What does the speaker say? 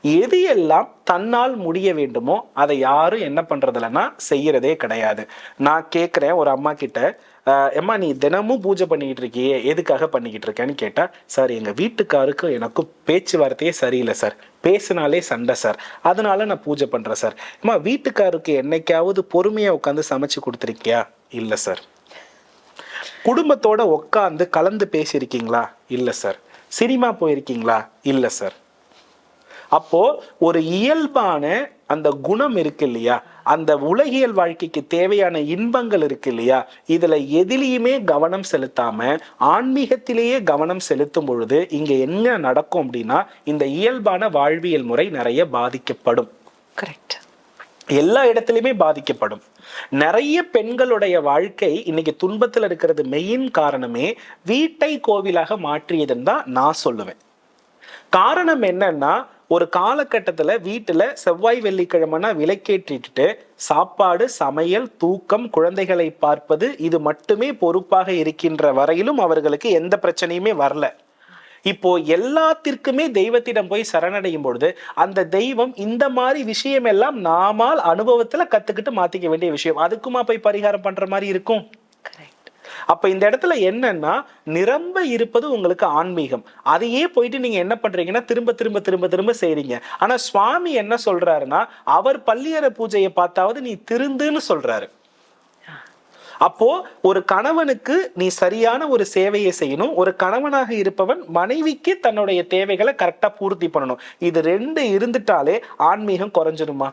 எது எல்லாம் தன்னால் முடிய வேண்டுமோ அதை யாரும் என்ன பண்றதில்லன்னா செய்யறதே கிடையாது. நான் கேட்கிறேன் ஒரு அம்மா கிட்ட, அம்மா நீ தினமும் பூஜை பண்ணிக்கிட்டு இருக்கியே, எதுக்காக பண்ணிக்கிட்டு இருக்கேன்னு கேட்டா, சார் எங்க வீட்டுக்காருக்கு எனக்கும் பேச்சுவார்த்தையே சரியில்லை சார், பேசினாலே சண்டை சார், அதனால நான் பூஜை பண்றேன் சார். அம்மா வீட்டுக்காருக்கு என்னைக்காவது பொறுமையா உட்காந்து சமைச்சு கொடுத்துருக்கியா? இல்லை சார். குடும்பத்தோட உட்காந்து கலந்து பேசியிருக்கீங்களா? இல்லை சார். சினிமா போயிருக்கீங்களா? இல்லை சார். அப்போ ஒரு இயல்பான அந்த குணம் இருக்கு இல்லையா, அந்த உலகியல் வாழ்க்கைக்கு தேவையான இன்பங்கள் இருக்கு இல்லையா, இதுல எதிலையுமே கவனம் செலுத்தாம ஆன்மீகத்திலேயே கவனம் செலுத்தும் பொழுது இங்க என்ன நடக்கும் அப்படின்னா, இந்த இயல்பான வாழ்வியல் முறை நிறைய பாதிக்கப்படும். கரெக்ட். எல்லா இடத்துலயுமே பாதிக்கப்படும். நிறைய பெண்களுடைய வாழ்க்கை இன்னைக்கு துன்பத்துல இருக்கிறது மெயின் காரணமே வீட்டை கோவிலாக மாற்றியதுன்னு தான் நான் சொல்லுவேன். காரணம் என்னன்னா, ஒரு காலகட்டத்துல வீட்டுல செவ்வாய் வெள்ளிக்கிழமைனா விளக்கேற்றிட்டு சாப்பாடு, சமையல், தூக்கம், குழந்தைகளை பார்ப்பது இது மட்டுமே பொறுப்பாக இருக்கின்ற வரையிலும் அவர்களுக்கு எந்த பிரச்சனையுமே வரல. இப்போ எல்லாத்திற்குமே தெய்வத்திடம் போய் சரணடையும் பொழுது அந்த தெய்வம் இந்த மாதிரி விஷயம் எல்லாம் நாமால் அனுபவத்துல கத்துக்கிட்டு மாத்திக்க வேண்டிய விஷயம், அதுக்குமா போய் பரிகாரம் பண்ற மாதிரி இருக்கும்? அப்ப இந்த இடத்துல என்னன்னா, நிரம்ப இருப்பது உங்களுக்கு ஆன்மீகம். அதையே போயிட்டு நீங்க என்ன பண்றீங்கன்னா திரும்ப திரும்ப திரும்ப திரும்ப செய்றீங்க. ஆனா சுவாமி என்ன சொல்றாருன்னா, அவர் பள்ளியறை பூஜையை பார்த்தாவது நீ திருந்துன்னு சொல்றாரு. அப்போ ஒரு கணவனுக்கு நீ சரியான ஒரு சேவையை செய்யணும். ஒரு கணவனாக இருப்பவன் மனைவிக்கு தன்னுடைய தேவைகளை கரெக்டா பூர்த்தி பண்ணணும். இது ரெண்டு இருந்துட்டாலே ஆன்மீகம் குறைஞ்சிருமா?